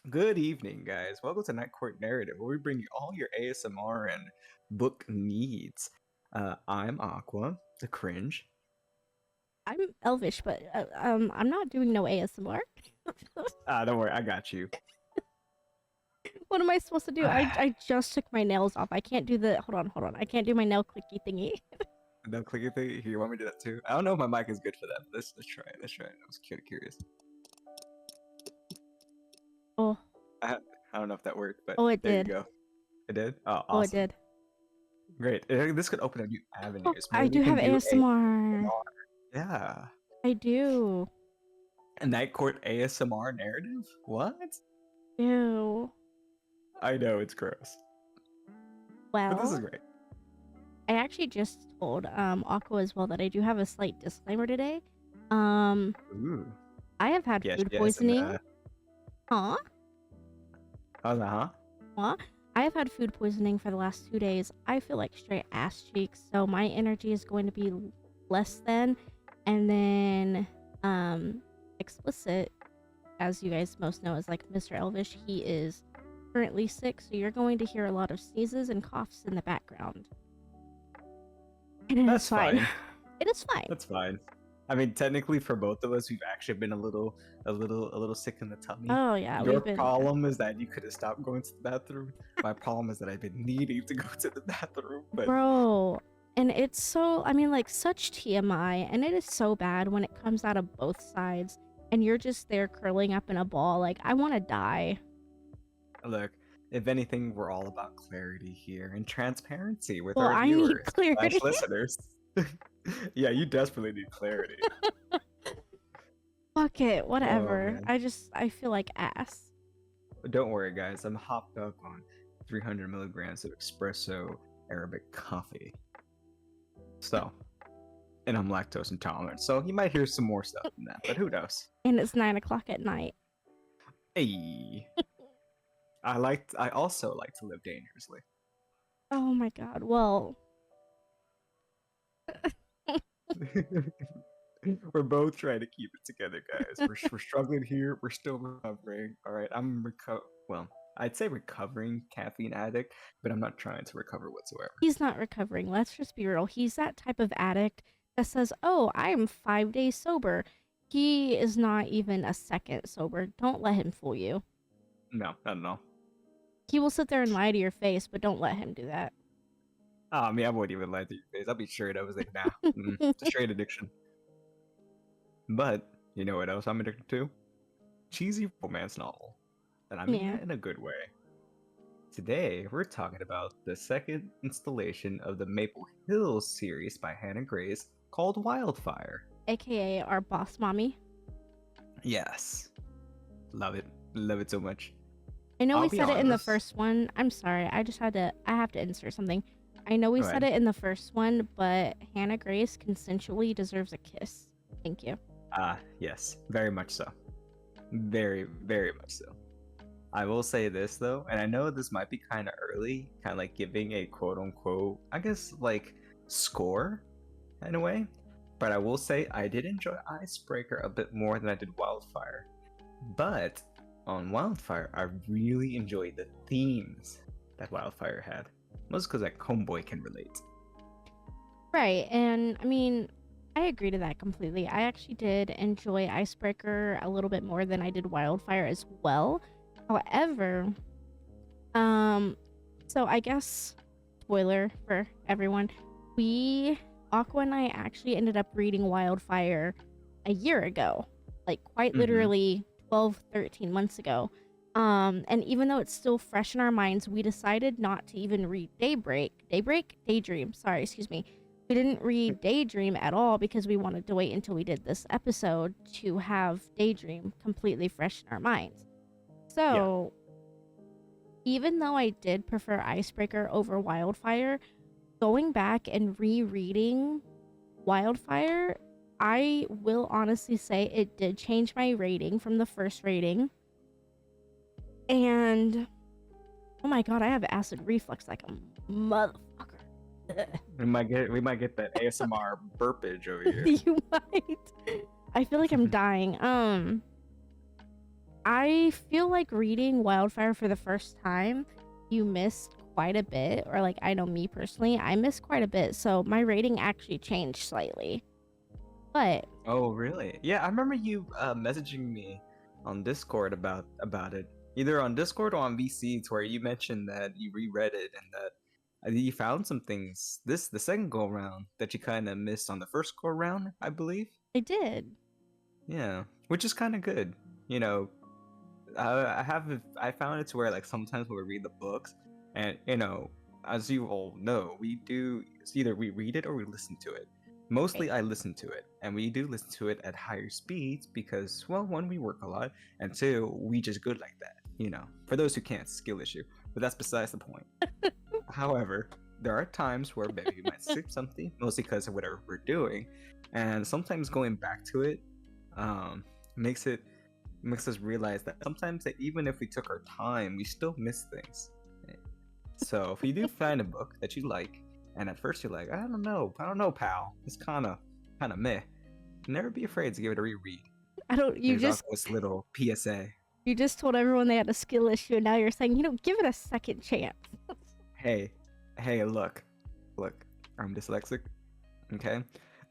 Good evening, guys. Welcome to Night Court Narrative, where we bring you all your ASMR and book needs. I'm Aqua, the cringe. I'm Elvish, but I'm not doing no ASMR. Don't worry, I got you. What am I supposed to do? I just took my nails off. I can't do the hold on. I can't do my nail clicky thingy. No clicky thing. Here, you want me to do that too? I don't know if my mic is good for that. Let's try it. Let's try it. I was curious. Oh, I don't know if that worked, but it there did. you go. It did. Oh, awesome. Oh, it did. Great. This could open a new avenues. I do have ASMR. Yeah. I do. A Night Court ASMR narrative? What? Ew. I know it's gross. Well, But this is great. I actually just told Aqua as well that I do have a slight disclaimer today. Ooh. I have had food poisoning. Huh? I was like, huh? Huh? I have had food poisoning for the last 2 days. I feel like straight ass cheeks, so my energy is going to be less than. And then, explicit, as you guys most know, is like Mr. Elvish. He is currently sick, so you're going to hear a lot of sneezes and coughs in the background. And That's fine. It is fine. That's fine. I mean, technically, for both of us, we've actually been a little sick in the tummy. Oh yeah. Your problem is that you could have stopped going to the bathroom. My problem is that I've been needing to go to the bathroom. But bro, and it's so, I mean, like, such TMI, and it is so bad when it comes out of both sides, and you're just there curling up in a ball. Like, I want to die. Look, if anything, we're all about clarity here and transparency with Well, our I viewers need clarity. listeners. Yeah, you desperately need clarity. Fuck it, whatever. Oh, I feel like ass. But don't worry, guys. I'm hopped up on 300 milligrams of espresso Arabic coffee. So, and I'm lactose intolerant, so you might hear some more stuff than that, but who knows? And it's 9 o'clock at night. Hey, I also like to live dangerously. Oh my god. Well, we're both trying to keep it together, guys. We're struggling here. We're still recovering. All right, well, I'd say recovering caffeine addict, but I'm not trying to recover whatsoever. he's not recovering. Let's just be real. He's that type of addict that says, "Oh, I'm 5 days sober." He is not even a second sober. Don't let him fool you. No, I don't know. He will sit there and lie to your face, but don't let him do that. I mean, I wouldn't even lie to your face. I'll be straight up. I was like, nah, it's a straight addiction. But you know what else I'm addicted to? Cheesy romance novel. And I mean in a good way. Today, we're talking about the second installation of the Maple Hills series by Hannah Grace called Wildfire. AKA our boss mommy. Yes. Love it. Love it so much. I know we said it in the first one. I'm sorry. I have to insert something. I know we said it in the first one, but Hannah Grace consensually deserves a kiss. Thank you. Yes. Very much so. Very, very much so. I will say this though, and I know this might be kind of early, kind of like giving a quote unquote, I guess, like score in a way, but I will say I did enjoy Icebreaker a bit more than I did Wildfire. But on Wildfire, I really enjoyed the themes that Wildfire had. Most because that homeboy can relate. Right, and I mean, I agree to that completely. I actually did enjoy Icebreaker a little bit more than I did Wildfire as well. However, so I guess, spoiler for everyone, Aqua and I actually ended up reading Wildfire a year ago. Like, quite literally 12, 13 months ago. And even though it's still fresh in our minds, we decided not to even read Daydream. Sorry, excuse me. We didn't read Daydream at all because we wanted to wait until we did this episode to have Daydream completely fresh in our minds. So, even though I did prefer Icebreaker over Wildfire, going back and rereading Wildfire, I will honestly say it did change my rating from the first rating. And oh my god, I have acid reflux like a motherfucker. We might get that ASMR burpage over here. You might. I feel like I'm dying. I feel like reading Wildfire for the first time, you missed quite a bit, or like I know me personally, I missed quite a bit. So my rating actually changed slightly. But Oh, really? Yeah, I remember you messaging me on Discord about it, either on Discord or on VC, to where you mentioned that you reread it and that you found some things the second go around that you kind of missed on the first go around, I believe. I did. Yeah, which is kind of good. You know, I found it to where like sometimes when we read the books, and as you all know, we do it's either we read it or we listen to it. Mostly I listen to it, and we do listen to it at higher speeds because, well, one, we work a lot, and two, we just good like that. For those who can't, skill issue, but that's besides the point. However, there are times where maybe we might skip something, mostly because of whatever we're doing, and sometimes going back to it makes us realize that sometimes that even if we took our time, we still miss things. So if you do find a book that you like, and at first you're like, I don't know, pal, it's kind of meh, never be afraid to give it a reread. There's this little PSA. You just told everyone they had a skill issue, and now you're saying, give it a second chance. Hey, look, I'm dyslexic, okay?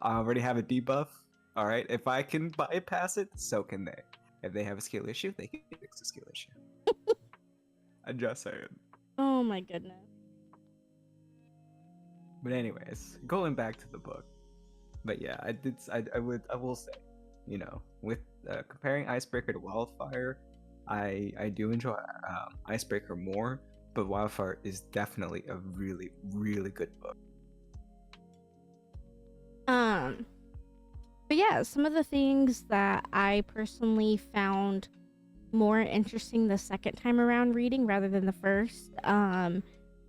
I already have a debuff, alright? If I can bypass it, so can they. If they have a skill issue, they can fix the skill issue. I'm just saying. Oh my goodness. But anyways, going back to the book. But yeah, I will say, with comparing Icebreaker to Wildfire, I do enjoy Icebreaker more, but Wildfire is definitely a really, really good book. But yeah, some of the things that I personally found more interesting the second time around reading rather than the first,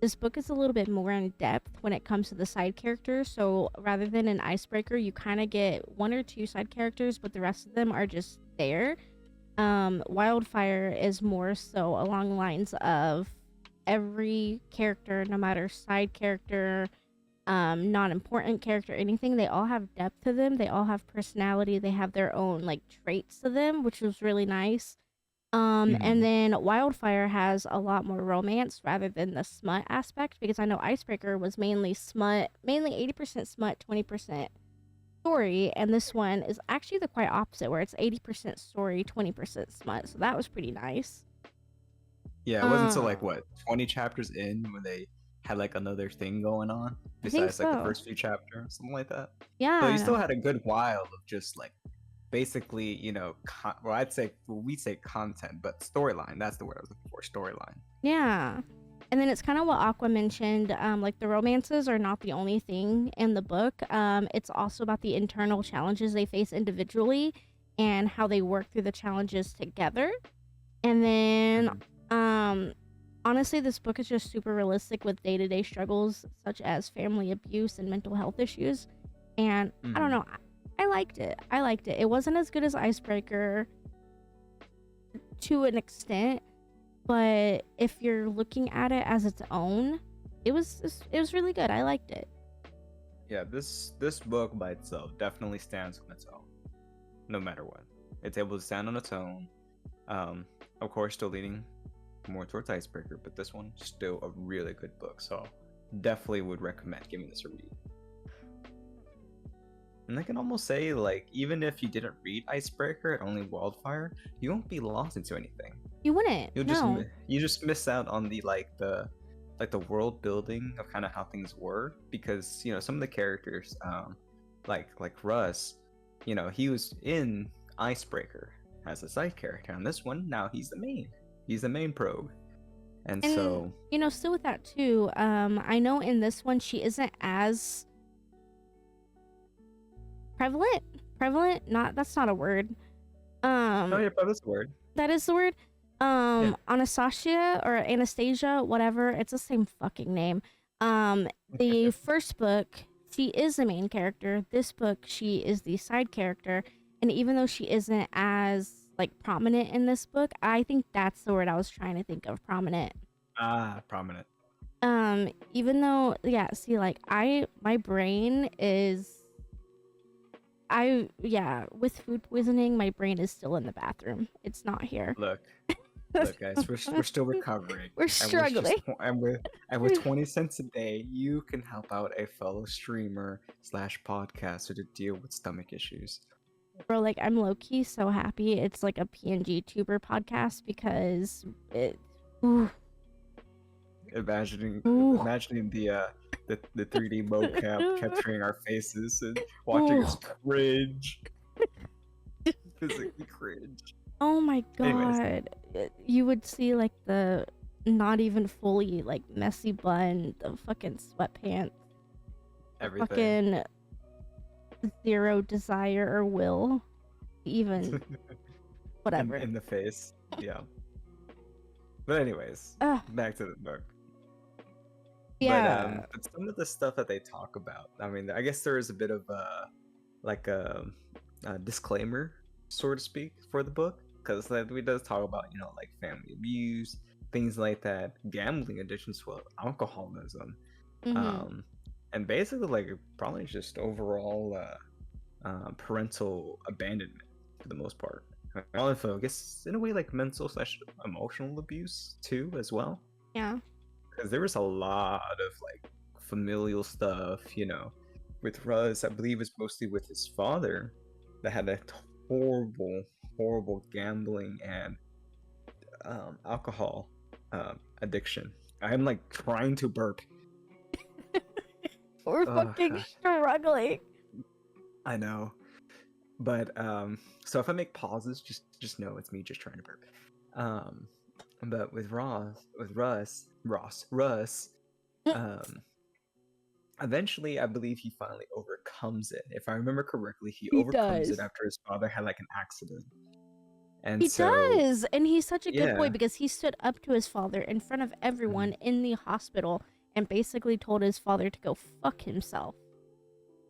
this book is a little bit more in depth when it comes to the side characters. So rather than an Icebreaker, you kind of get one or two side characters, but the rest of them are just there. Wildfire is more so along the lines of every character, no matter side character, non-important character, anything, they all have depth to them. They all have personality. They have their own like traits to them, which was really nice. And then Wildfire has a lot more romance rather than the smut aspect, because I know Icebreaker was mainly smut, mainly 80% smut, 20% story, and this one is actually the quite opposite, where it's 80% story, 20% smut. So that was pretty nice. Yeah, it wasn't until like what 20 chapters in when they had like another thing going on besides like the first few chapters, something like that. Yeah. So you still had a good while of just like basically, we'd say content, but storyline. That's the word I was looking for, storyline. Yeah. And then it's kind of what Aqua mentioned, like the romances are not the only thing in the book. It's also about the internal challenges they face individually and how they work through the challenges together. And then, honestly, this book is just super realistic with day-to-day struggles such as family abuse and mental health issues. And I don't know, I liked it. It wasn't as good as Icebreaker to an extent, but if you're looking at it as its own, it was really good. I liked it. Yeah, this book by itself definitely stands on its own, no matter what. It's able to stand on its own. Of course, still leaning more towards Icebreaker, but this one still a really good book. So definitely would recommend giving this a read. And I can almost say, like, even if you didn't read Icebreaker and only Wildfire, you won't be lost into anything. You wouldn't. You just miss out on the world building of kind of how things were, because some of the characters, like Russ, he was in Icebreaker as a side character. On this one, now he's the main probe, and so still with that too. I know in this one she isn't as prevalent. That's not a word. Oh yeah, prevalent's a word. That is the word. Anastasia, whatever. It's the same fucking name. The first book, she is the main character. This book, she is the side character. And even though she isn't as like prominent in this book, I think that's the word I was trying to think of. Prominent. Prominent. Even though, yeah, see, like my brain is with food poisoning, my brain is still in the bathroom. It's not here. Look, guys, we're still recovering. We're struggling. And with 20 cents a day, you can help out a fellow streamer / podcaster to deal with stomach issues. Bro, like, I'm low-key so happy it's like a PNG tuber podcast because it... Ooh. Imagining the 3D mocap capturing our faces and watching us cringe. Physically cringe. Oh my god. Anyways. You would see like the not even fully like messy bun, the fucking sweatpants, Everything. fucking zero desire or will, even whatever. in the face. Yeah. But anyways, back to the book. Yeah. But some of the stuff that they talk about, I mean, I guess there is a bit of a disclaimer, so to speak, for the book, because we does talk about, you know, like family abuse, things like that, gambling addiction to alcoholism, and basically like probably just overall parental abandonment for the most part. Also, I guess in a way like mental / emotional abuse too as well. Yeah. Because there was a lot of like familial stuff, you know, with Russ. I believe it's mostly with his father that had a horrible gambling and alcohol addiction. I'm like trying to burp. We're fucking struggling. I know, but so if I make pauses, just know it's me just trying to burp. But with Russ, eventually I believe he finally overcomes it. If I remember correctly, he overcomes it after his father had like an accident. And he does, and he's such a good boy because he stood up to his father in front of everyone in the hospital and basically told his father to go fuck himself.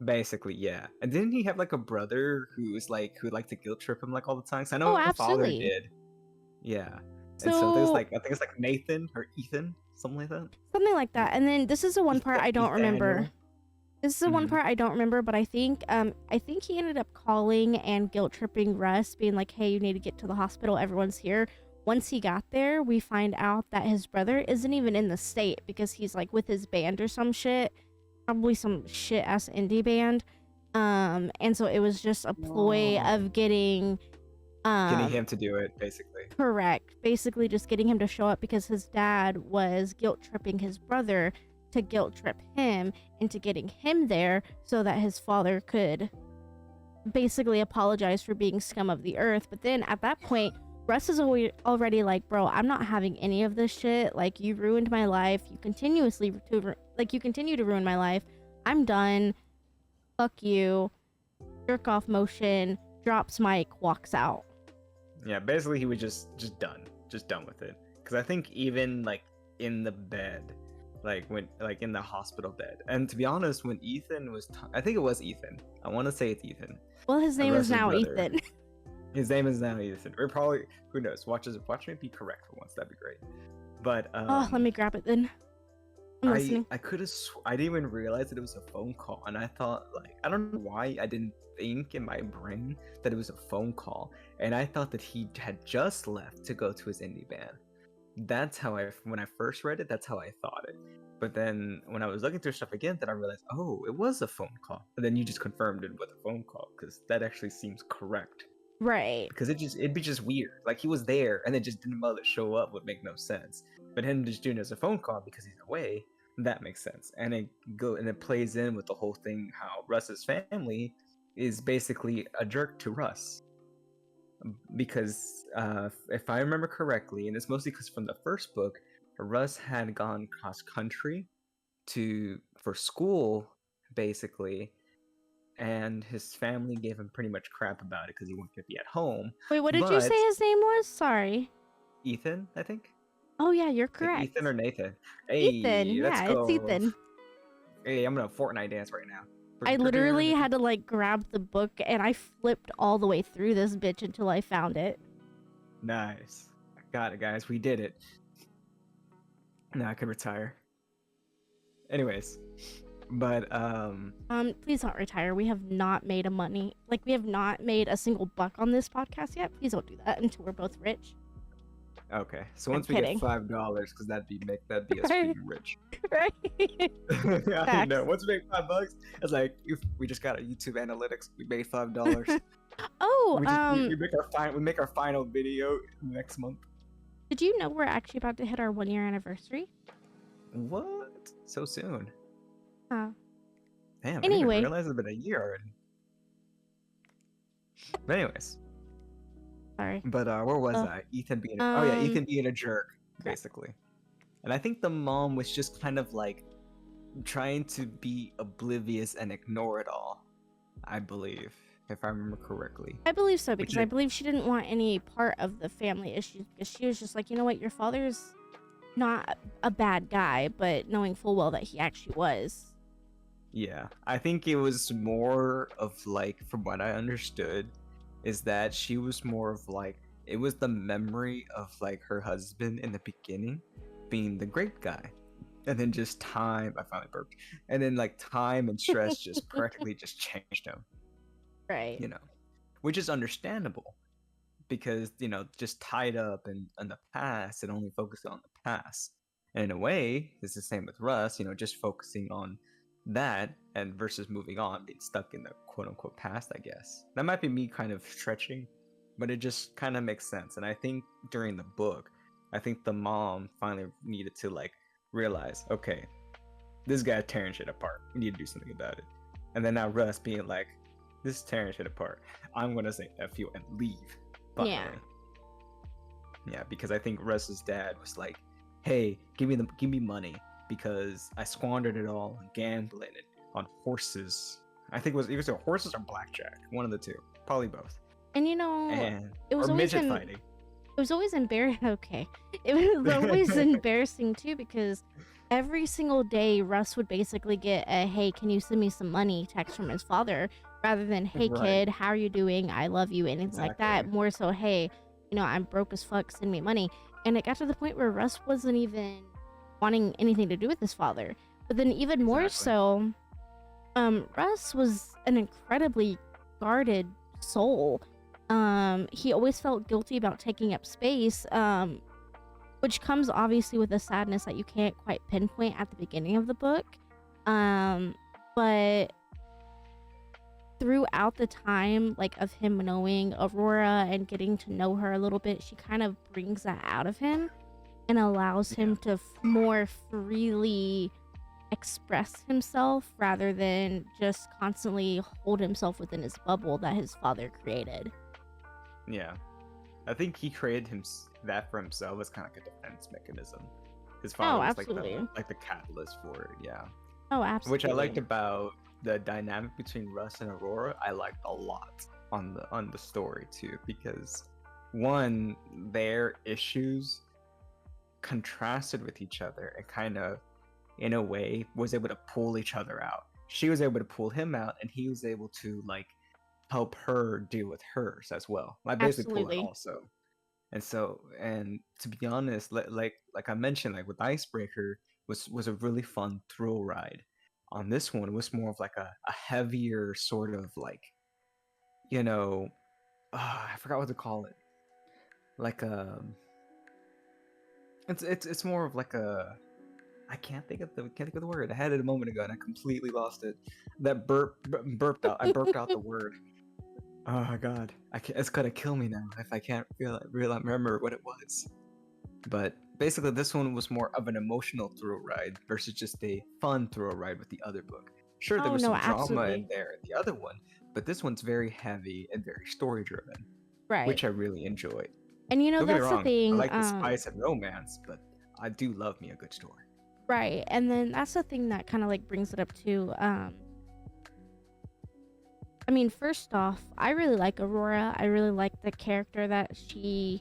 Basically, yeah. And didn't he have like a brother who liked to guilt trip him like all the time? So I know the father did. Yeah. And so there's like, I think it's like Nathan or Ethan, something like that. Something like that. And then this is the one part I don't remember. This is the one part I don't remember, but I think he ended up calling and guilt tripping Russ, being like, "Hey, you need to get to the hospital. Everyone's here." Once he got there, we find out that his brother isn't even in the state because he's like with his band or some shit, probably some shit ass indie band. And so it was just a ploy of getting him to do it, basically. Correct. Basically just getting him to show up because his dad was guilt tripping his brother to guilt trip him into getting him there so that his father could basically apologize for being scum of the earth. But then at that point, Russ is already like, "Bro, I'm not having any of this shit. Like, you ruined my life. You continue to ruin my life. I'm done. Fuck you." Jerk off motion, drops mic, walks out. Yeah, basically he was just done with it. Because I think even like in the bed, like when like in the hospital bed, and to be honest, when Ethan was, I think it was Ethan. I want to say it's Ethan. Well, his name is now brother. Ethan. His name is now Ethan. Or probably, who knows? Watch me be correct for once. That'd be great. But let me grab it then. I'm listening. I could have. I didn't even realize that it was a phone call, and I thought like I don't know why I didn't think in my brain that it was a phone call, and I thought that he had just left to go to his indie band. That's how when I first read it, that's how I thought it. But then when I was looking through stuff again, then I realized, oh, it was a phone call. And then you just confirmed it with a phone call because that actually seems correct. Right. Because it'd be just weird. Like he was there and then just didn't bother to show up would make no sense. But him just doing it as a phone call because he's away, that makes sense. And it plays in with the whole thing how Russ's family is basically a jerk to Russ. Because if I remember correctly, and it's mostly because from the first book, Russ had gone cross country for school, basically, and his family gave him pretty much crap about it because he wanted to be at home. Wait, what did you say his name was? Sorry. Ethan, I think. Oh yeah, you're correct. Ethan or Nathan? Hey, Ethan, yeah, it's Ethan. Hey, I'm gonna Fortnite dance right now. I literally had to like grab the book and I flipped all the way through this bitch until I found it. Nice. Got it, guys. We did it. Now I can retire. Anyways, But Please don't retire. We have not made we have not made a single buck on this podcast yet. Please don't do that until we're both rich. okay. So I'm once we kidding. get $5, because that'd be us Right. being rich. Right. I Facts. know. Once we make $5, it's like we just got our YouTube analytics. We made $5. Oh, We make our final video next month. did you know we're actually about to hit our 1-year anniversary? What? So soon? Oh. Damn. I Anyway. didn't realize it's been a year already. But anyways. Sorry. But where was Oh. I? Ethan being Um, Ethan being a jerk, basically. And I think the mom was just kind of like trying to be oblivious and ignore it all. I believe, if I remember correctly. I believe so, because Which I I- believe she didn't want any part of the family issues, because she was just like, you know what, your father's not a bad guy, but knowing full well that he actually was. Yeah, I think it was more of like, from what I understood, is that she was more of like, it was the memory of like her husband in the beginning being the great guy. And then just time, I finally burped. And then like time and stress just practically just changed him, Right. you know, which is understandable because, you know, just tied up in the past and only focused on the past. And in a way, it's the same with Russ, you know, just focusing on that and versus moving on, being stuck in the quote unquote past, I guess. That might be me kind of stretching, but it just kind of makes sense. And I think during the book, I think the mom finally needed to like realize, okay, this guy's tearing shit apart. We need to do something about it. And then now Russ being like, this is tearing shit apart. I'm gonna say F you and leave. Finally. Yeah. Yeah, because I think Russ's dad was like, hey, give me money because I squandered it all on gambling and on horses. I think it was either horses or blackjack, one of the two, probably both. And you know, And it was or always midget fighting. it was always embarrassing. Okay, it was always embarrassing too, because every single day Russ would basically get a "Hey, can you send me some money?" text from his father, rather than "Hey Right. kid, how are you doing? I love you," anything like that. Exactly. More so, "Hey, you know, I'm broke as fuck. Send me money." And it got to the point where Russ wasn't even wanting anything to do with his father. But then even more Exactly. so, Russ was an incredibly guarded soul. He always felt guilty about taking up space, which comes obviously with a sadness that you can't quite pinpoint at the beginning of the book. But throughout the time, like, of him knowing Aurora and getting to know her a little bit, she kind of brings that out of him and allows him to more freely express himself rather than just constantly hold himself within his bubble that his father created. Yeah. I think he created that for himself as kind of like a defense mechanism. His father was absolutely. like the catalyst for it, yeah. Oh, absolutely. Which I liked about the dynamic between Russ and Aurora. I liked a lot on the story too, because one, their issues contrasted with each other and kind of, in a way, was able to pull each other out. She was able to pull him out, and he was able to like help her deal with hers as well. I basically pull it Absolutely. also. And so, and to be honest, like I mentioned, like with Icebreaker was a really fun thrill ride. On this one, it was more of like a heavier sort of like, you know, I forgot what to call it. Like it's more of like a, I can't think of the word. I had it a moment ago and I completely lost it. That burped out. I burped out the word. Oh my god, it's gonna kill me now if I can't remember what it was. But basically, this one was more of an emotional thrill ride versus just a fun thrill ride with the other book. Sure, there Oh, was no, some drama absolutely. in there in the other one, but this one's very heavy and very story driven, Right. which I really enjoy. And you know, Don't get me that's the wrong, thing. I like the spice and romance, but I do love me a good story. Right. And then that's the thing that kind of like brings it up too. I mean, first off, I really like Aurora. I really like the character that she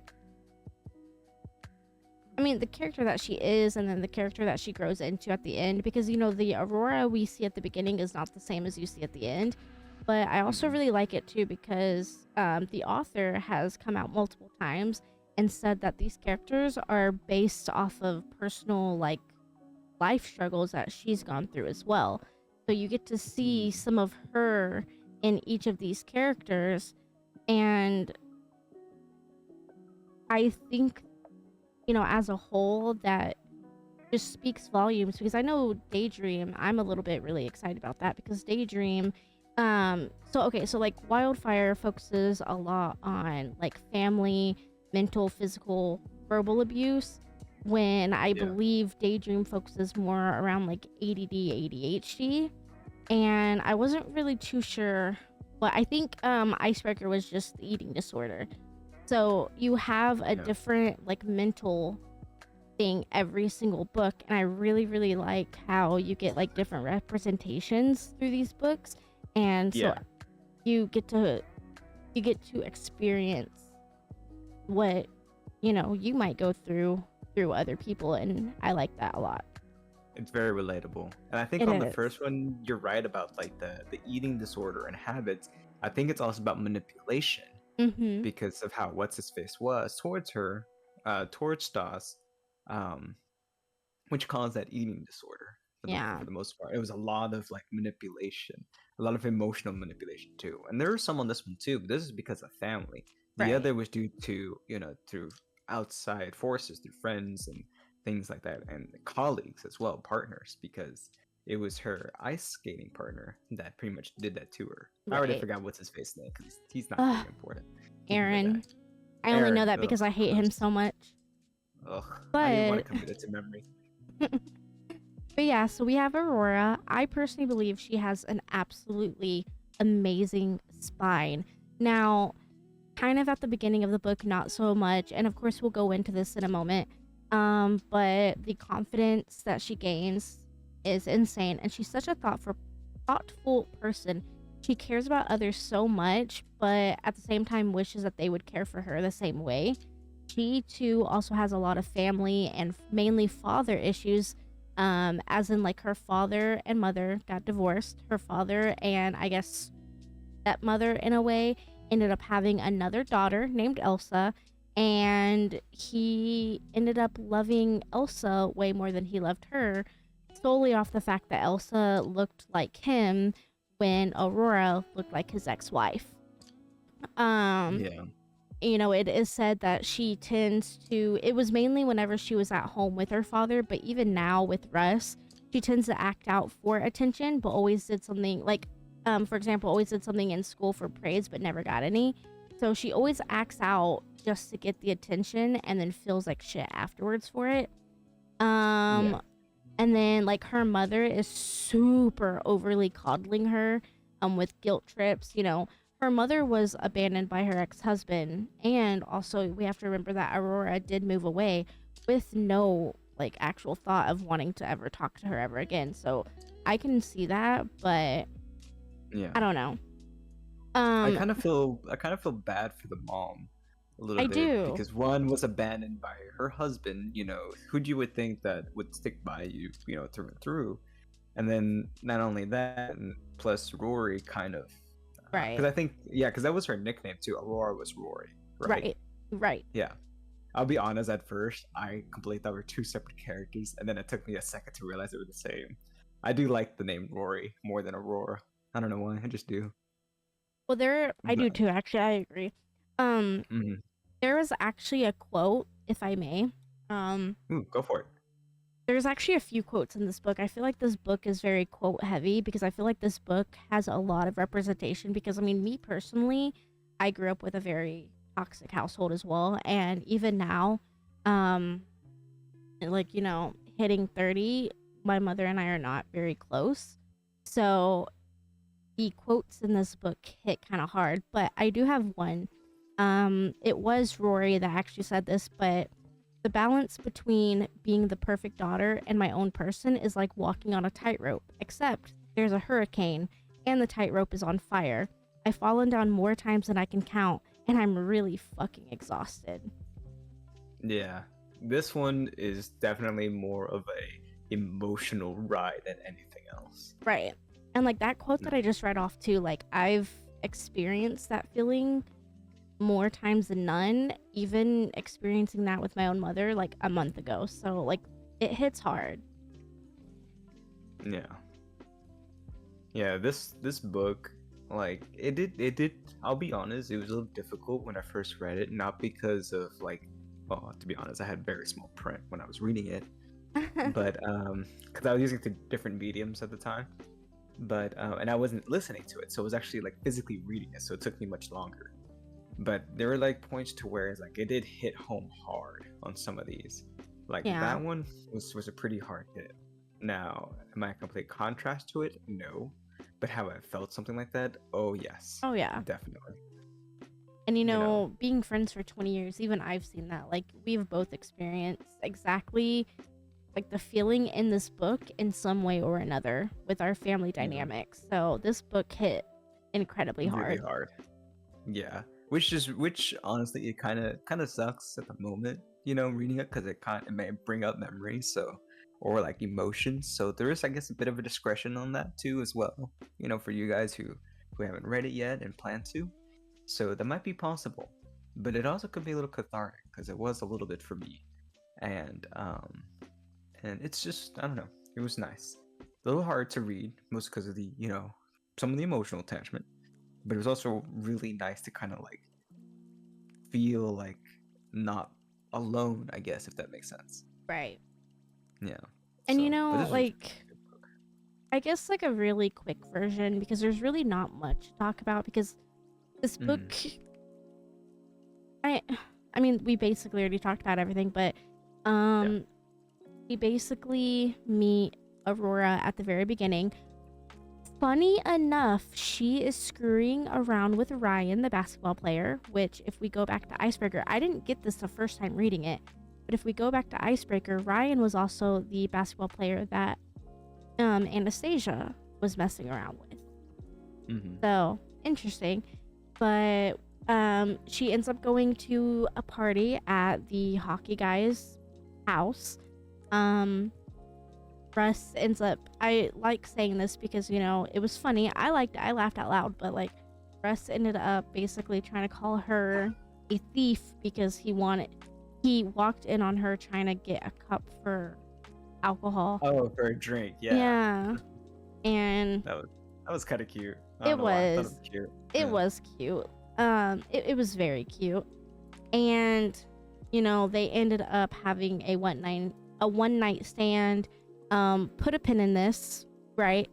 is, and then the character that she grows into at the end, because you know, the Aurora we see at the beginning is not the same as you see at the end. But I also really like it too, because the author has come out multiple times and said that these characters are based off of personal like life struggles that she's gone through as well. So you get to see some of her in each of these characters. And I think, as a whole, that just speaks volumes, because I know Daydream, I'm a little bit really excited about that, because Daydream, so like Wildfire focuses a lot on like family, mental, physical, verbal abuse, when I Yeah. believe Daydream focuses more around like ADD, ADHD. And I wasn't really too sure, but I think Icebreaker was just the eating disorder. So you have a Yeah. different like mental thing every single book, and I really, really like how you get like different representations through these books. And so Yeah. you get to experience what you might go through other people, and I like that a lot. It's very relatable. And I think It on the is. first one, you're right about like the eating disorder and habits. I think it's also about manipulation Mm-hmm. because of how what's his face was towards her, towards Stas, um, which caused that eating disorder Yeah. for the most part. It was a lot of like manipulation, a lot of emotional manipulation too. And there was some on this one too, but this is because of family. The Right. other was due to, through outside forces, through friends and things like that, and colleagues as well, partners, because it was her ice skating partner that pretty much did that to her. I already Right. forgot what's his face name because he's not Ugh, very important. He's the Aaron. guy. I only know Aaron. that Ugh, because I hate him gross. so much. Ugh. I didn't want But to commit it to memory. But yeah, so we have Aurora. I personally believe she has an absolutely amazing spine. Now, kind of at the beginning of the book, not so much, and of course we'll go into this in a moment. But the confidence that she gains is insane, and she's such a thoughtful person. She cares about others so much, but at the same time wishes that they would care for her the same way. She too also has a lot of family and mainly father issues, as in like her father and mother got divorced. Her father and I guess stepmother in a way ended up having another daughter named Elsa, and he ended up loving Elsa way more than he loved her, solely off the fact that Elsa looked like him when Aurora looked like his ex-wife. Um, Yeah. it is said that she tends to, it was mainly whenever she was at home with her father, but even now with Russ, she tends to act out for attention, but always did something like, for example, always did something in school for praise, but never got any. So she always acts out just to get the attention and then feels like shit afterwards for it. Yeah. And then like her mother is super overly coddling her, with guilt trips. Her mother was abandoned by her ex-husband, and also we have to remember that Aurora did move away with no like actual thought of wanting to ever talk to her ever again. So I can see that, but Yeah. I don't know. I kind of feel bad for the mom a little I bit do. because one was abandoned by her husband, who you would think that would stick by you, through and through. And then not only that, and plus Rory kind of, Right. because I think, yeah, because that was her nickname too. Aurora was Rory, right? Right. Yeah. I'll be honest, at first, I completely thought we were two separate characters, and then it took me a second to realize they were the same. I do like the name Rory more than Aurora. I don't know why, I just do. Well, I do But, too, actually. I agree. mhm. There was actually a quote, if I may. Ooh, go for it. There's actually a few quotes in this book. I feel like this book is very quote heavy because I feel like this book has a lot of representation. Because, I mean, me personally, I grew up with a very toxic household as well. And even now, like, hitting 30, my mother and I are not very close. So the quotes in this book hit kind of hard. But I do have one. It was Rory that actually said this, but the balance between being the perfect daughter and my own person is like walking on a tightrope, except there's a hurricane and the tightrope is on fire. I've fallen down more times than I can count, and I'm really fucking exhausted. Yeah, this one is definitely more of a emotional ride than anything else. Right. And like that quote that I just read off too, like I've experienced that feeling more times than none, even experiencing that with my own mother like a month ago. So like it hits hard. Yeah. Yeah, this book, like it did. I'll be honest, it was a little difficult when I first read it, not because of like, well, to be honest, I had very small print when I was reading it, but because I was using different mediums at the time, but and I wasn't listening to it, so it was actually like physically reading it, so it took me much longer. But there were like points to where it's like it did hit home hard on some of these. Like Yeah. that one was a pretty hard hit. Now, am I a complete contrast to it? No. But have I felt something like that? Oh yes. Oh yeah. Definitely. And You know. being friends for 20 years, even I've seen that. Like, we've both experienced exactly like the feeling in this book in some way or another with our family Mhm. dynamics. So this book hit incredibly Really hard. hard. Yeah. Which honestly it kind of sucks at the moment, reading it because it may bring up memories, so or like emotions. So there is, I guess, a bit of a discretion on that too as well. For you guys who haven't read it yet and plan to. So that might be possible. But it also could be a little cathartic because it was a little bit for me. And it's just, I don't know, it was nice. A little hard to read, mostly because of the, some of the emotional attachment. But it was also really nice to kind of like feel like not alone, I guess, if that makes sense. Right. Yeah. And But this was like, a good book. I guess like a really quick version, because there's really not much to talk about, because this book, I mean, we basically already talked about everything, but we basically meet Aurora at the very beginning. Funny enough, she is screwing around with Ryan, the basketball player, which if we go back to Icebreaker, I didn't get this the first time reading it, but if we go back to Icebreaker, Ryan was also the basketball player that Anastasia was messing around with. So, interesting. But she ends up going to a party at the hockey guy's house. Russ ends up, I like saying this because, it was funny. I liked it. I laughed out loud, but like Russ ended up basically trying to call her a thief because he walked in on her trying to get a cup for alcohol. Oh, for a drink. Yeah. Yeah. And That was kind of cute. it was. I thought it was cute. It was cute. It was very cute. And, they ended up having a one night stand. Put a pin in this, right?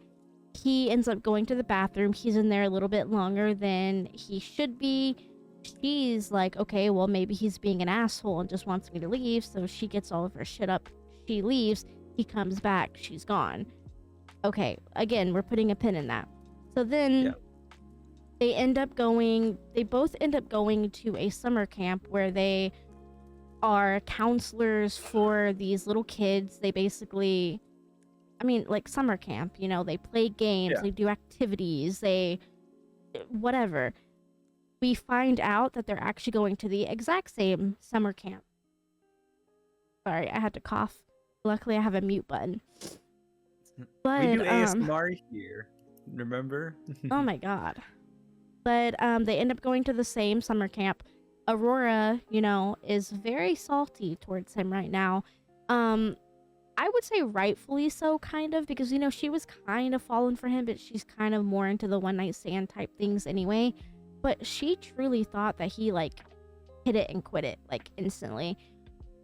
He ends up going to the bathroom. He's in there a little bit longer than he should be. She's like, okay, well, maybe he's being an asshole and just wants me to leave. So she gets all of her shit up. She leaves. He comes back. She's gone. Okay, again, we're putting a pin in that. So then they both end up going to a summer camp where they are counselors for these little kids. They basically, like summer camp, they play games, they do activities, whatever. We find out that they're actually going to the exact same summer camp. Sorry, I had to cough. Luckily, I have a mute button. But we do ASMR here, remember? Oh my god. But they end up going to the same summer camp. Aurora, is very salty towards him right now. I would say rightfully so, kind of, because, she was kind of falling for him, but she's kind of more into the one night stand type things anyway. But she truly thought that he, like, hit it and quit it, like, instantly.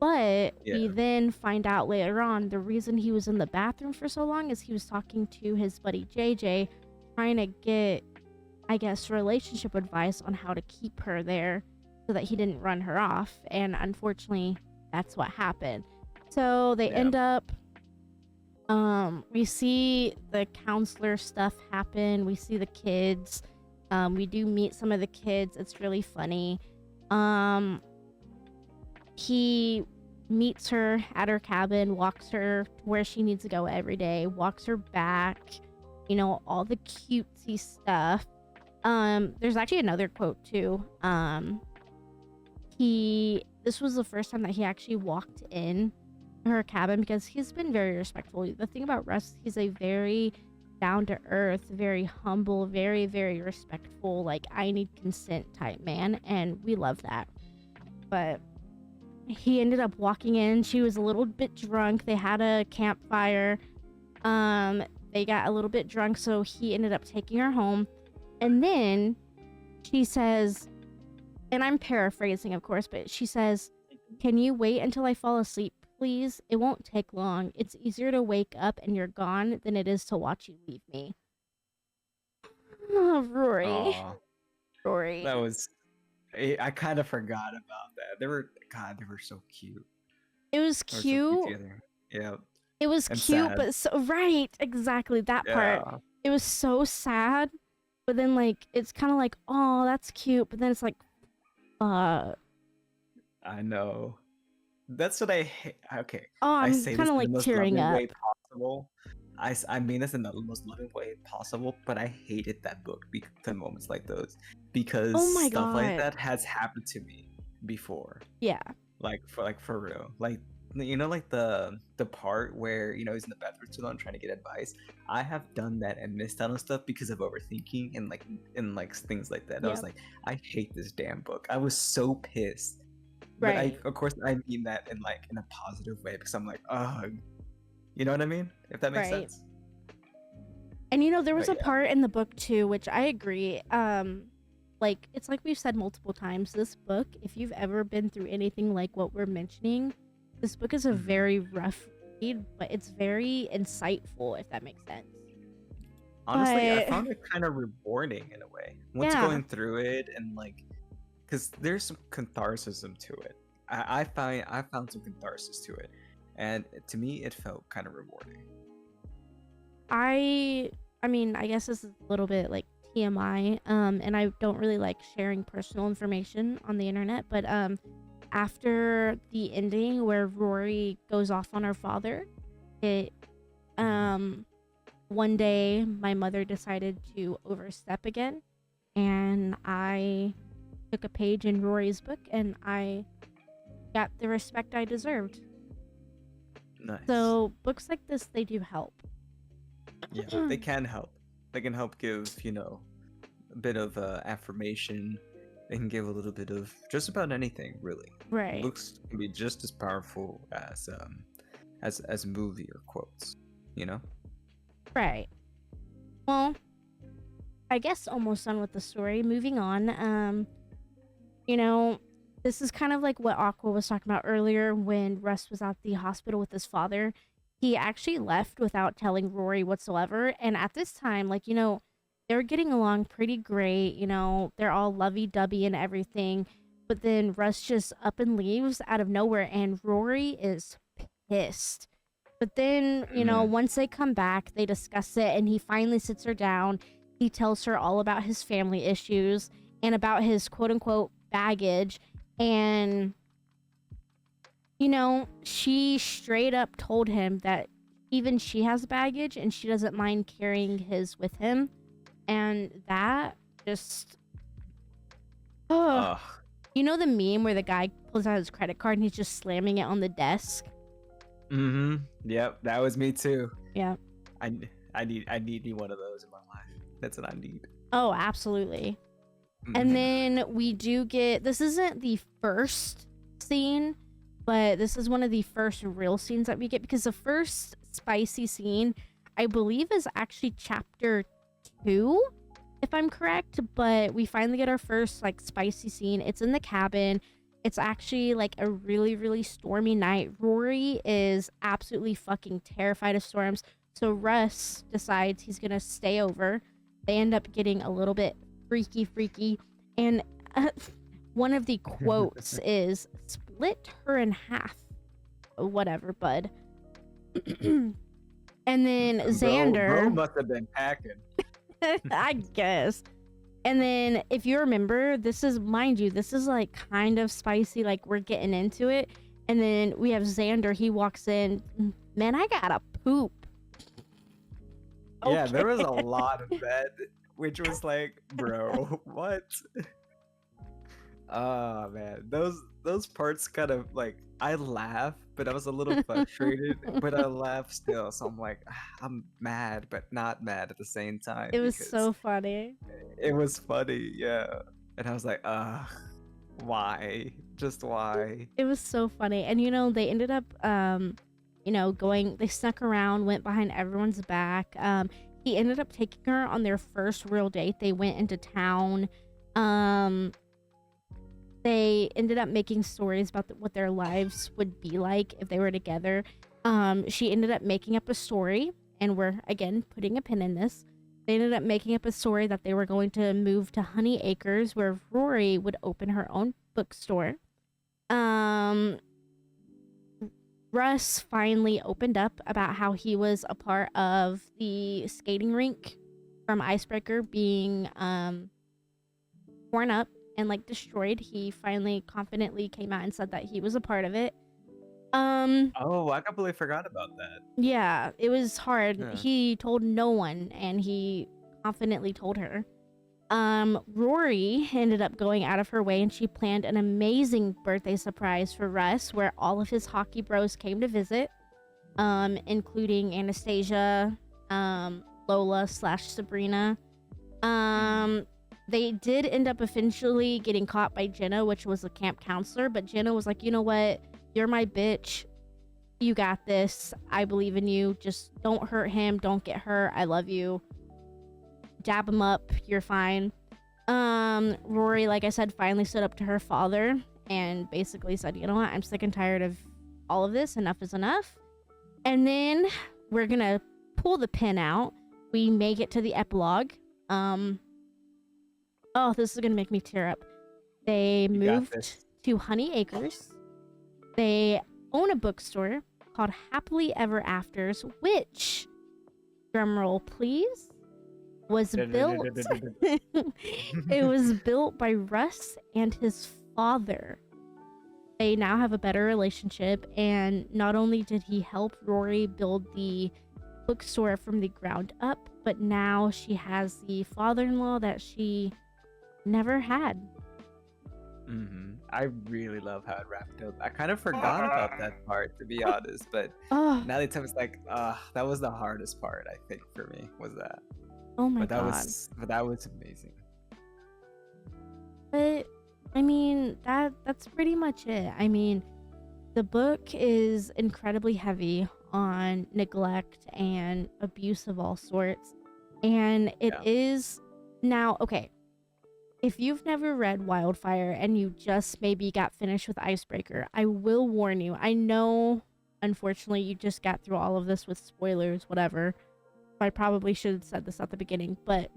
But we then find out later on the reason he was in the bathroom for so long is he was talking to his buddy JJ, trying to get, I guess, relationship advice on how to keep her there so that he didn't run her off. And unfortunately, that's what happened. So they end up, we see the counselor stuff happen. We see the kids. We do meet some of the kids. It's really funny. He meets her at her cabin, walks her to where she needs to go every day, walks her back, all the cutesy stuff. There's actually another quote too. This was the first time that he actually walked in her cabin because he's been very respectful. The thing about Russ, he's a very down to earth, very humble, very, very respectful, like I need consent type man, and we love that. But he ended up walking in. She was a little bit drunk. They had a campfire. they got a little bit drunk, so he ended up taking her home. And then she says, and I'm paraphrasing, of course, but she says, "Can you wait until I fall asleep, please? It won't take long. It's easier to wake up and you're gone than it is to watch you leave me." Oh, Rory. Aw, Rory. that was. I kind of forgot about that. They were so cute. It was They were so cute. together. Yeah. It was And cute, sad. but so right, exactly that part. Yeah. It was so sad, but then like it's kind of like, oh, that's cute, but then it's like, I know. That's what I hate. Okay. oh, I I'm say this kind of in the like most tearing loving up. way possible. I mean this in the most loving way possible, but I hated that book to moments like those because Oh my stuff like God. that has happened to me before. Yeah, Like for real. Like like the part where he's in the bathroom too long trying to get advice. I have done that and missed out on stuff because of overthinking and things like that. I was Yep. like, I hate this damn book. I was so pissed. But right. of course I mean that in a positive way because I'm like, ugh. You know what I mean? If that makes Right. sense. And there was But a yeah. part in the book too, which I agree. Like it's like we've said multiple times, this book, if you've ever been through anything like what we're mentioning, this book is a Mhm. very rough read, but it's very insightful, if that makes sense. Honestly, I But found it kind of rewarding in a way. Once yeah, going through it and because there's some catharsis to it. I found some catharsis to it, and to me, it felt kind of rewarding. I mean, I guess this is a little bit like TMI, and I don't really like sharing personal information on the internet, but after the ending where Rory goes off on her father, it one day my mother decided to overstep again, and I took a page in Rory's book and I got the respect I deserved. Nice. So books like this, they do help. Yeah, they can help. They can help give a bit of affirmation. They can give a little bit of just about anything, really. Right. Books can be just as powerful as a movie or quotes. You know. Right. Well, I guess almost done with the story. Moving on. This is kind of like what Aqua was talking about earlier when Russ was at the hospital with his father. He actually left without telling Rory whatsoever. And at this time, they're getting along pretty great. They're all lovey-dovey and everything. But then Russ just up and leaves out of nowhere, and Rory is pissed. But then, once they come back, they discuss it, and he finally sits her down. He tells her all about his family issues and about his quote-unquote baggage. And, she straight up told him that even she has baggage and she doesn't mind carrying his with him. And that just... Ugh. You know the meme where the guy pulls out his credit card and he's just slamming it on the desk? Mm-hmm. Yep, that was me too. Yeah. I need one of those in my life. That's what I need. Oh, absolutely. And then we do get... This isn't the first scene, but this is one of the first real scenes that we get, because the first spicy scene, I believe, is actually chapter 2, if I'm correct. But we finally get our first spicy scene. It's in the cabin. It's actually a really, really stormy night. Rory is absolutely fucking terrified of storms. So Russ decides he's gonna stay over. They end up getting a little bit freaky. And one of the quotes is, "Split her in half." Whatever, bud. And then Xander... Bro must have been packing. I guess. And then, if you remember, this is, mind you, this is kind of spicy, we're getting into it. And then we have Xander, he walks in, "Man, I gotta poop." Yeah, Okay. there was a lot of that, which was bro, what? Oh man, those parts kind of I laugh, but I was a little frustrated, but I laugh still. So I'm I'm mad, but not mad at the same time. It was because so funny. It was funny, yeah. And I was why? Just why? It was so funny. And they ended up they snuck around, went behind everyone's back. He ended up taking her on their first real date. They went into town. They ended up making stories about what their lives would be like if they were together. She ended up making up a story, and we're again putting a pin in this. They ended up making up a story that they were going to move to Honey Acres, where Rory would open her own bookstore. Russ finally opened up about how he was a part of the skating rink from Icebreaker being torn up and like destroyed. He finally confidently came out and said that he was a part of it. Oh, I completely forgot about that. Yeah, it was hard. Yeah. He told no one, and he confidently told her. Rory ended up going out of her way, and she planned an amazing birthday surprise for Russ, where all of his hockey bros came to visit, including Anastasia, Lola / Sabrina. They did end up eventually getting caught by Jenna, which was a camp counselor, but Jenna was like, you know what? You're my bitch. You got this. I believe in you. Just don't hurt him. Don't get hurt. I love you. Dab him up. You're fine. Rory, like I said, finally stood up to her father and basically said, you know what? I'm sick and tired of all of this. Enough is enough. And then we're going to pull the pin out. We make it to the epilogue. Oh, this is going to make me tear up. They moved to Honey Acres. They own a bookstore called Happily Ever Afters, which, drumroll please, was built. It was built by Russ and his father. They now have a better relationship, and not only did he help Rory build the bookstore from the ground up, but now she has the father-in-law that she never had. I really love how it wrapped up. I kind of forgot about that part, to be honest, but Oh, now that it's like, that was the hardest part, I think, for me, was that. oh my But that god. but that was amazing. But I mean, that's pretty much it. I mean, the book is incredibly heavy on neglect and abuse of all sorts. And it Yeah. is now, okay, if you've never read Wildfire and you just maybe got finished with Icebreaker, I will warn you. I know, unfortunately, you just got through all of this with spoilers, whatever. I probably should have said this at the beginning, but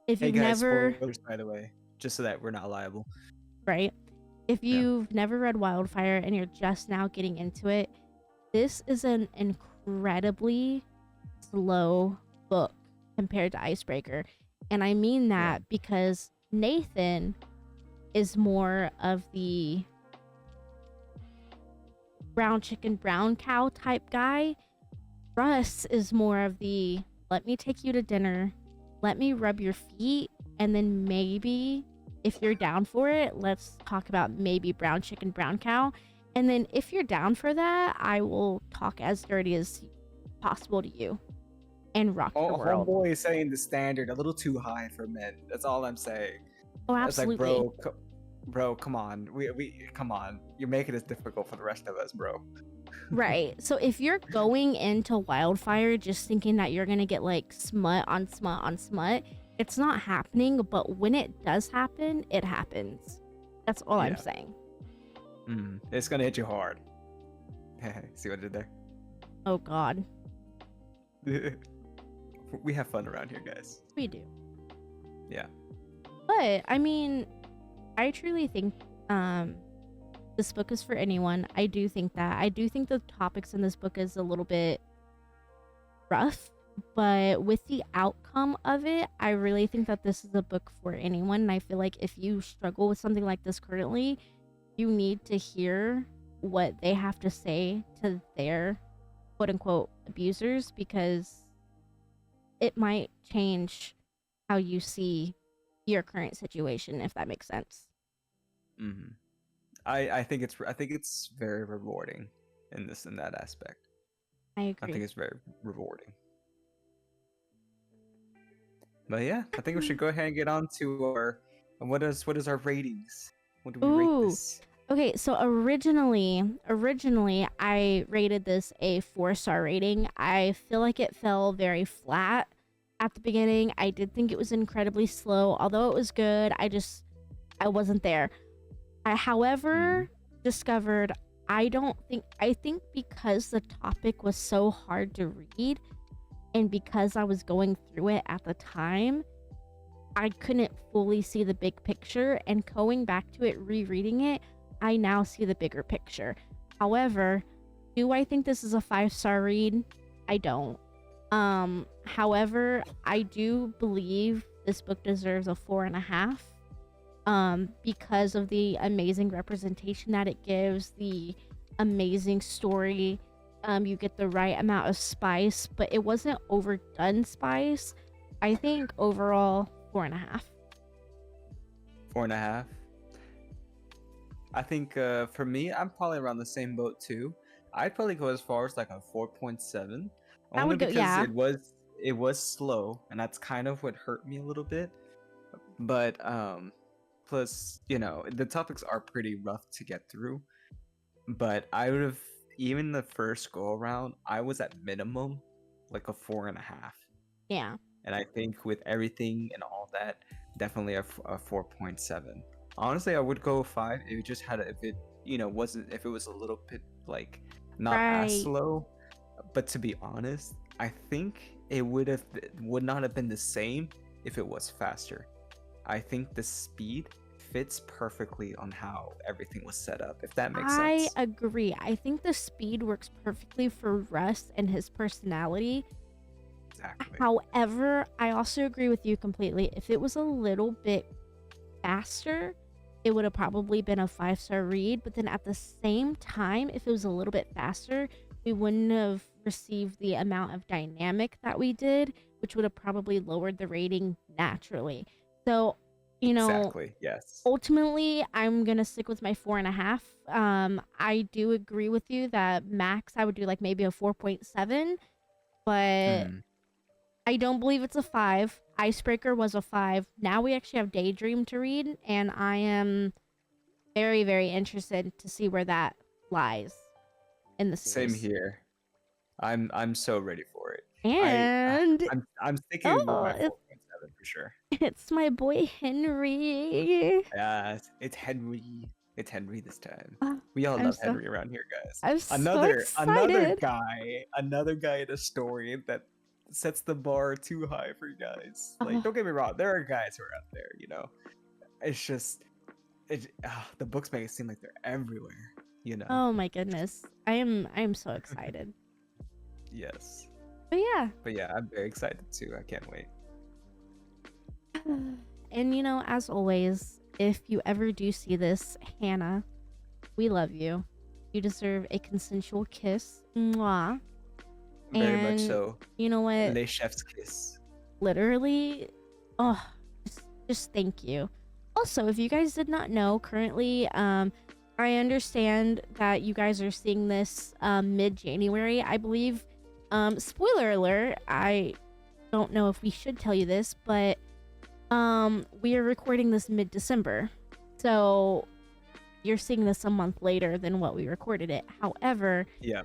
if Hey you've guys, never, spoilers, by the way, just so that we're not liable. right? If Yeah. you've never read Wildfire and you're just now getting into it, this is an incredibly slow book compared to Icebreaker. And I mean that because Nathan is more of the brown chicken, brown cow type guy. Russ is more of the let me take you to dinner, let me rub your feet, and then maybe if you're down for it, let's talk about maybe brown chicken, brown cow. And then if you're down for that, I will talk as dirty as possible to you and rock your world. Homeboy is saying the standard a little too high for men. That's all I'm saying. Oh, It's like, absolutely. bro, come on. We come on. You're making this difficult for the rest of us, bro. Right. So if you're going into Wildfire just thinking that you're going to get like smut on smut on smut, it's not happening. But when it does happen, it happens. That's all I'm Yeah. saying. It's gonna hit you hard. See what I did there? Oh, God. We have fun around here, guys. We do. Yeah. But, I mean, I truly think this book is for anyone. I do think that. I do think the topics in this book is a little bit rough, but with the outcome of it, I really think that this is a book for anyone. And I feel like if you struggle with something like this currently, you need to hear what they have to say to their quote unquote abusers, because it might change how you see your current situation, if that makes sense. I think it's very rewarding in that aspect. I I agree. think it's very rewarding. But yeah, I think we should go ahead and get on to our what is our ratings? What do we rate Ooh. this? Okay, so originally I rated this a 4-star rating. I feel like it fell very flat at the beginning. I did think it was incredibly slow. Although it was good, I wasn't there. I, Mm. however, discovered I think because the topic was so hard to read and because I was going through it at the time, I couldn't fully see the big picture, and going back to it, rereading it, I now see the bigger picture. However, do I think this is a 5-star read? I don't. However, I do believe this book deserves a 4.5. Because of the amazing representation that it gives, the amazing story. You get the right amount of spice, but it wasn't overdone spice. I think overall 4.5. 4.5. I think for me, I'm probably around the same boat too. I'd probably go as far as like a 4.7, I only would go, because yeah. it was slow, and that's kind of what hurt me a little bit. But plus, the topics are pretty rough to get through. But I would have, even the first go around, I was at minimum like a 4.5. Yeah. And I think with everything and all that, definitely a 4.7. Honestly, I would go 5 if it just had if it wasn't, if it was a little bit like not as Right. slow. But to be honest, I think it would not have been the same if it was faster. I think the speed fits perfectly on how everything was set up, if that makes I sense. agree. I think the speed works perfectly for Russ and his personality. Exactly. However, I also agree with you completely. If it was a little bit faster, it would have probably been a 5-star read. But then at the same time, if it was a little bit faster, we wouldn't have received the amount of dynamic that we did, which would have probably lowered the rating naturally. So, you know, Exactly. Yes. ultimately, I'm gonna stick with my 4.5. I do agree with you that max I would do like maybe a 4.7, but Mm. I don't believe it's a 5. Icebreaker was a 5. Now we actually have Daydream to read, and I am very, very interested to see where that lies in the Same series. here. I'm so ready for it. I And I'm sticking with oh, my 4.7 for sure. it's my boy Henry. Yes, it's Henry. It's Henry this time. Oh, We all I'm love so Henry around here, guys. I'm so Another excited. guy in a story that sets the bar too high for you guys. Like, Oh, don't get me wrong, there are guys who are out there, It's just the books make it seem like they're everywhere, you know. oh my goodness. I am so excited. Yes. But yeah. But yeah, I'm very excited too. I can't wait. And as always, if you ever do see this, Hannah, we love you. You deserve a consensual kiss. Mwah. Very much And so. you know what? Le Chef's kiss. Literally, oh, just thank you. Also, if you guys did not know, currently, I understand that you guys are seeing this mid-January, I believe. Spoiler alert, I don't know if we should tell you this, but we are recording this mid-December. So you're seeing this a month later than what we recorded it. However, Yeah.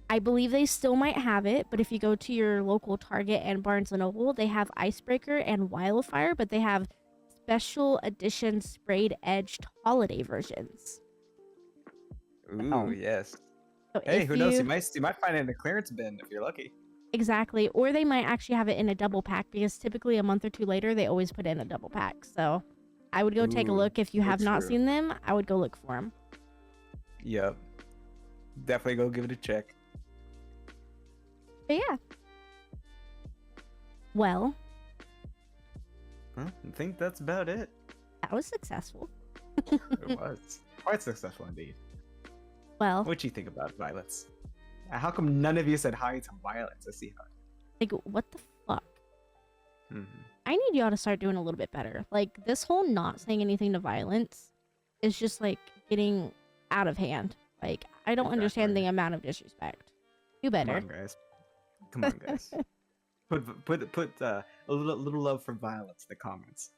I believe they still might have it, but if you go to your local Target and Barnes& and Noble, they have Icebreaker and Wildfire, but they have special edition sprayed edged holiday versions. Ooh, So, yes. so Hey, if who knows? you You might find it in the clearance bin if you're lucky. exactly, or they might actually have it in a double pack because typically a month or two later they always put it in a double pack. So I would go take a Ooh, look. If you so have not true. seen them, I would go look for them. Yep. Definitely go give it a check. But yeah, well, Huh? I think that's about it. that was successful. It was quite successful indeed. Well, What do you think about violence? How come none of you said hi to violence? I see how. like, what the fuck? Mhm. I need y'all to start doing a little bit better. Like, this whole not saying anything to violence is just, like, getting out of hand. Like, I don't understand Exactly. the amount of disrespect. Do Come better. on, guys. Come on, guys. Put a little love for violence in the comments.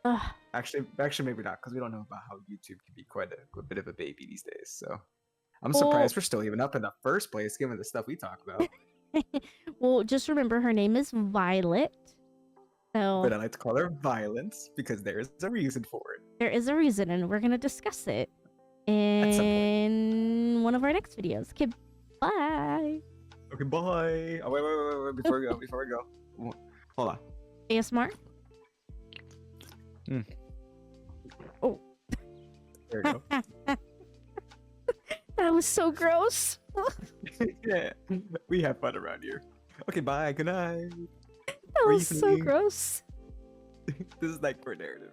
Ugh. Actually, maybe not, because we don't know about how YouTube can be quite a bit of a baby these days. So I'm Well, surprised we're still even up in the first place, given the stuff we talk about. well, just remember her name is Violet. So But I like to call her Violence because there's a reason for it. there is a reason, and we're gonna discuss it At some point. in one of our next videos. Okay, bye. Okay, bye. Oh, wait. Before we go. Hold on. ASMR. Oh, There we go. that was so gross. Yeah, we have fun around here. Okay, bye. Good night. That was so Briefly. gross. This is like for narrative.